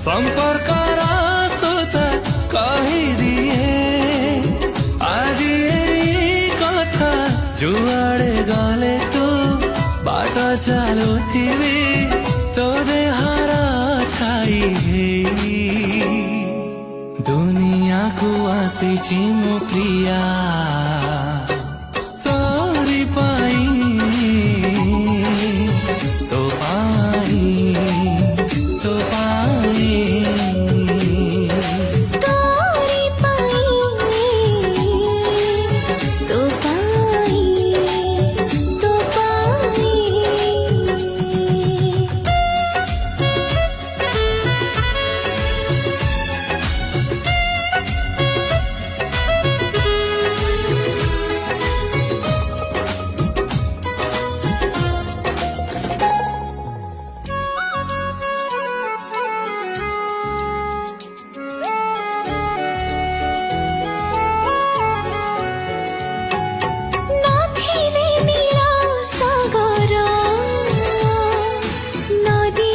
संपर्कर सुत कहिदिए आज एई कथा जुआड़े गले तू बाट चलुथिबी तो देहारा छाई दुनिया को आसीची मो प्रिया।